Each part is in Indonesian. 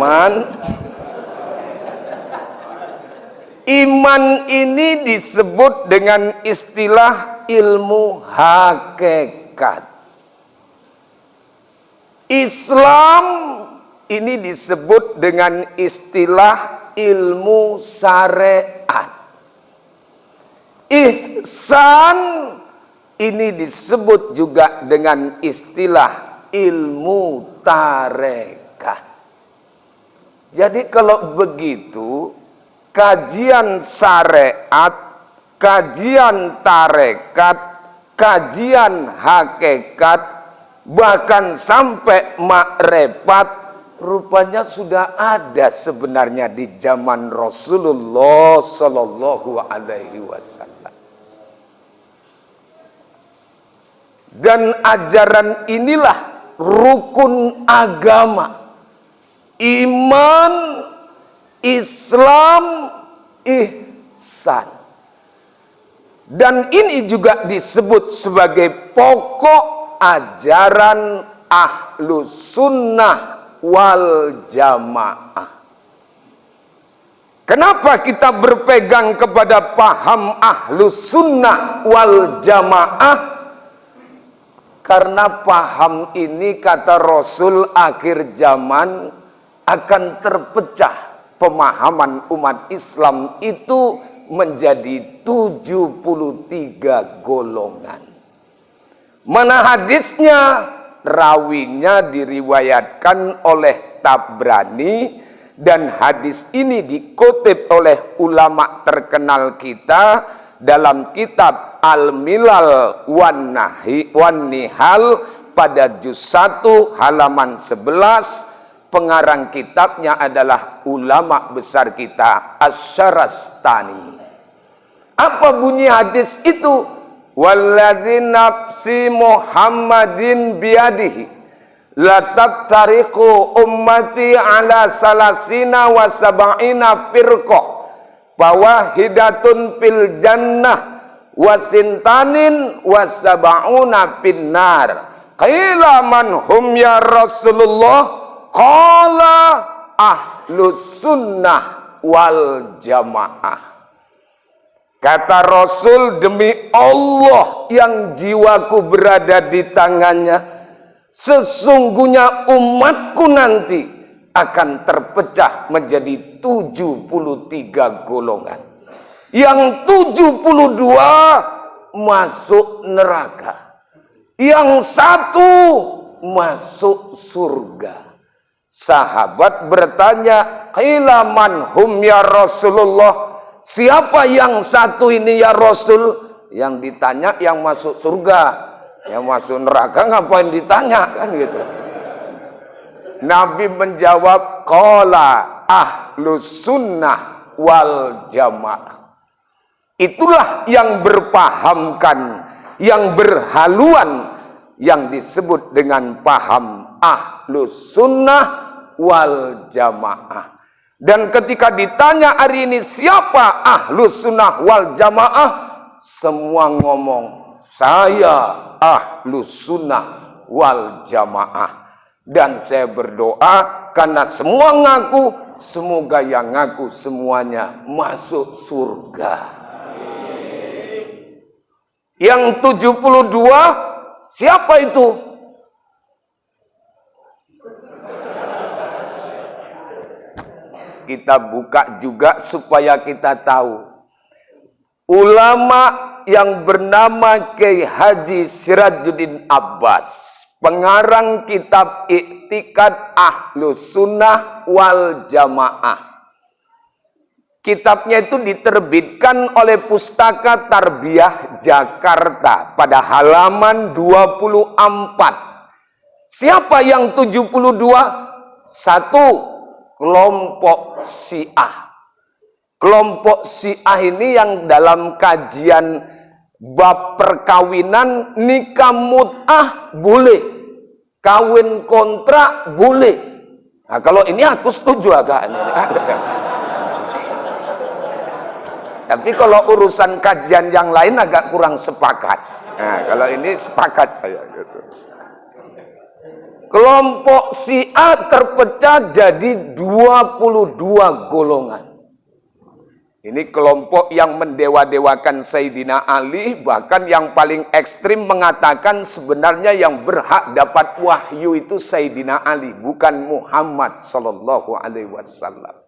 iman. Iman ini disebut dengan istilah ilmu hakikat. Islam ini disebut dengan istilah ilmu syariat. Ihsan ini disebut juga dengan istilah ilmu tarekat. Jadi kalau begitu, kajian syariat, kajian tarekat, kajian hakikat, bahkan sampai makrifat, rupanya sudah ada sebenarnya di zaman Rasulullah Sallallahu Alaihi Wasallam. Dan ajaran inilah rukun agama. Iman, Islam, ihsan. Dan ini juga disebut sebagai pokok ajaran Ahlus Sunnah wal Jamaah. Kenapa kita berpegang kepada paham Ahlus Sunnah wal Jamaah? Karena paham ini, kata Rasul, akhir zaman akan terpecah pemahaman umat Islam itu menjadi 73 golongan. Mana hadisnya? Rawinya diriwayatkan oleh Tabrani, dan hadis ini dikutip oleh ulama terkenal kita dalam kitab Al-Milal wan Nihal pada juz 1 halaman 11. Pengarang kitabnya adalah ulama besar kita Asy-Syarastani. Apa bunyi hadis itu? Walladzi nafsi Muhammadin biyadihi la taftariqu ummati ala salasina wa sab'ina firqah fawahidatun fil jannah wasintanin wasab'una finnar. Qila man hum ya Rasulullah? Qala ahlus sunnah wal jamaah. Kata Rasul, demi Allah yang jiwaku berada di tangannya, sesungguhnya umatku nanti akan terpecah menjadi 73 golongan. Yang 72 masuk neraka, yang 1 masuk surga. Sahabat bertanya, qila man hum ya Rasulullah? Siapa yang 1 ini ya Rasul? Yang ditanya yang masuk surga, yang masuk neraka ngapain ditanya, kan gitu. Nabi menjawab, qala ahlus sunnah wal jamaah. Itulah yang berpahamkan, yang berhaluan, yang disebut dengan paham Ahlus Sunnah wal Jamaah. Dan ketika ditanya hari ini siapa Ahlus Sunnah wal Jamaah, semua ngomong saya Ahlus Sunnah wal Jamaah. Dan saya berdoa karena semua ngaku, semoga yang ngaku semuanya masuk surga. Yang 72 siapa itu? Kita buka juga supaya kita tahu. Ulama yang bernama Kiai Haji Sirajuddin Abbas, pengarang kitab I'tiqad Ahlus Sunnah wal Jamaah. Kitabnya itu diterbitkan oleh Pustaka Tarbiyah Jakarta pada halaman 24. Siapa yang 72? 1, kelompok Syiah. Kelompok Syiah ini yang dalam kajian bab perkawinan, nikah mut'ah boleh, kawin kontrak boleh. Nah, kalau ini aku setuju agak. Tapi kalau urusan kajian yang lain agak kurang sepakat. Nah, kalau ini sepakat saya gitu. Kelompok Syiah terpecah jadi 22 golongan. Ini kelompok yang mendewa-dewakan Sayyidina Ali, bahkan yang paling ekstrim mengatakan sebenarnya yang berhak dapat wahyu itu Sayyidina Ali, bukan Muhammad sallallahu alaihi wasallam.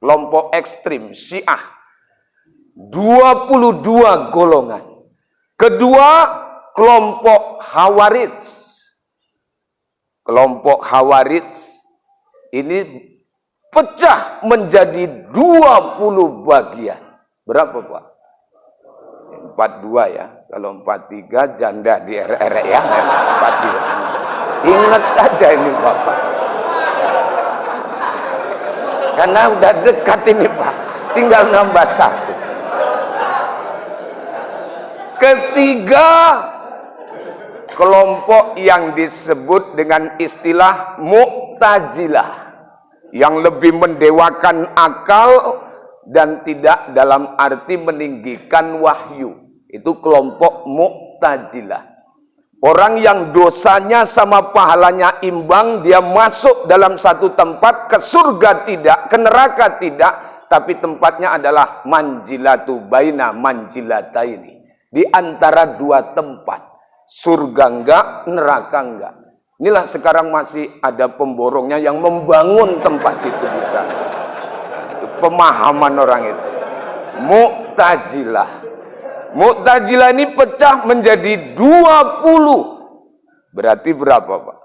Kelompok ekstrim Syiah 22 golongan. Kedua, kelompok Khawarij. Kelompok Khawarij ini pecah menjadi 20 bagian. Berapa, Pak? 42 ya. Kalau 43 janda di RR ya. 42. Ingat saja ini Bapak. Karena udah dekat ini Pak. Tinggal nambah 1. Ketiga, kelompok yang disebut dengan istilah Mu'tazilah, yang lebih mendewakan akal dan tidak dalam arti meninggikan wahyu. Itu kelompok Mu'tazilah. Orang yang dosanya sama pahalanya imbang, dia masuk dalam satu tempat, ke surga tidak, ke neraka tidak, tapi tempatnya adalah manjilatu baina manjilataini. Di antara dua tempat, surga enggak, neraka enggak. Inilah sekarang masih ada pemborongnya yang membangun tempat itu di sana. Itu pemahaman orang itu. Mu'tazilah. Mu'tazilah ini pecah menjadi 20. Berarti berapa, Pak?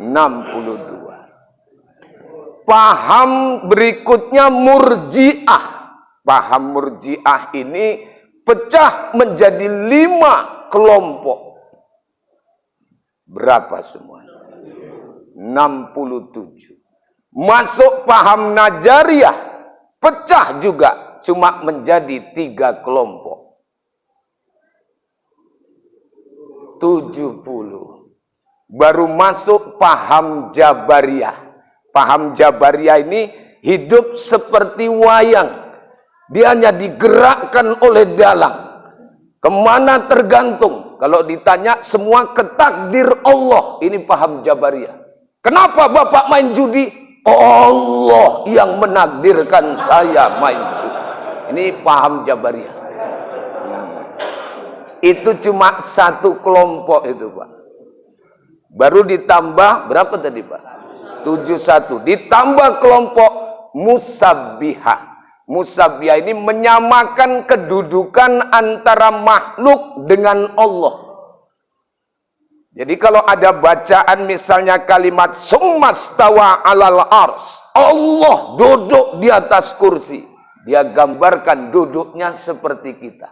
62. Paham berikutnya Murji'ah. Paham Murji'ah ini pecah menjadi 5 kelompok. Berapa semuanya? 67. Masuk paham Najariyah, pecah juga, cuma menjadi 3 kelompok. 70. Baru masuk paham Jabariyah. Paham Jabariyah ini hidup seperti wayang. Dia hanya digerakkan oleh dalang. Kemana tergantung. Kalau ditanya semua ketakdir Allah. Ini paham Jabariyah. Kenapa Bapak main judi? Allah yang menakdirkan saya main judi. Ini paham Jabariyah. Itu cuma 1 kelompok itu Pak. Baru ditambah berapa tadi Pak? 71. Ditambah kelompok Musabbihah. Musabbihah ini menyamakan kedudukan antara makhluk dengan Allah. Jadi kalau ada bacaan misalnya kalimat summastawa alal ars, Allah duduk di atas kursi. Dia gambarkan duduknya seperti kita.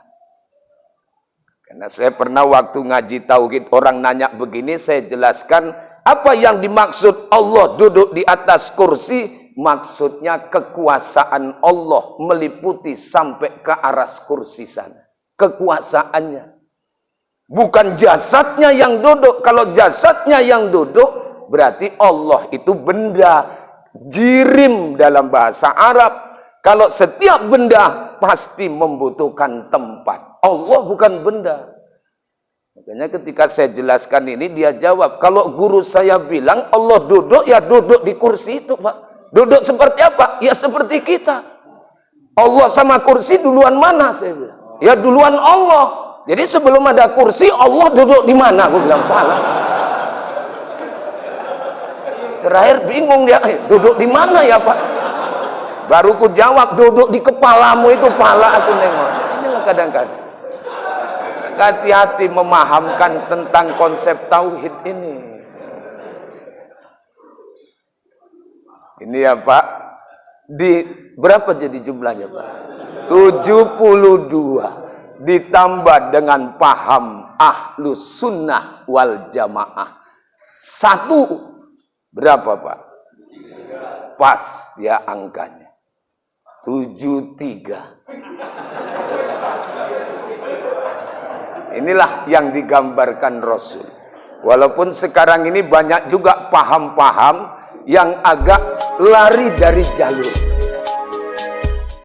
Karena saya pernah waktu ngaji tauhid orang nanya begini, saya jelaskan apa yang dimaksud Allah duduk di atas kursi. Maksudnya kekuasaan Allah meliputi sampai ke aras kursi sana. Kekuasaannya. Bukan jasadnya yang duduk. Kalau jasadnya yang duduk, berarti Allah itu benda. Jirim dalam bahasa Arab. Kalau setiap benda pasti membutuhkan tempat. Allah bukan benda. Makanya ketika saya jelaskan ini, dia jawab, kalau guru saya bilang Allah duduk, ya duduk di kursi itu Pak. Duduk seperti apa? Ya seperti kita. Allah sama kursi duluan mana? Saya bilang. Ya duluan Allah. Jadi sebelum ada kursi, Allah duduk di mana? Aku bilang, pala. Terakhir bingung dia, duduk di mana ya Pak? Baru ku jawab, duduk di kepalamu itu pala. Aku nengok. Inilah kadang-kadang. Hati-hati memahamkan tentang konsep tauhid ini. Ini ya Pak, di berapa jadi jumlahnya Pak? 72 ditambah dengan paham ahlus sunnah wal jamaah. 1 berapa Pak? Pas ya angkanya. 73. Inilah yang digambarkan Rasul. Walaupun sekarang ini banyak juga paham-paham yang agak lari dari jalur.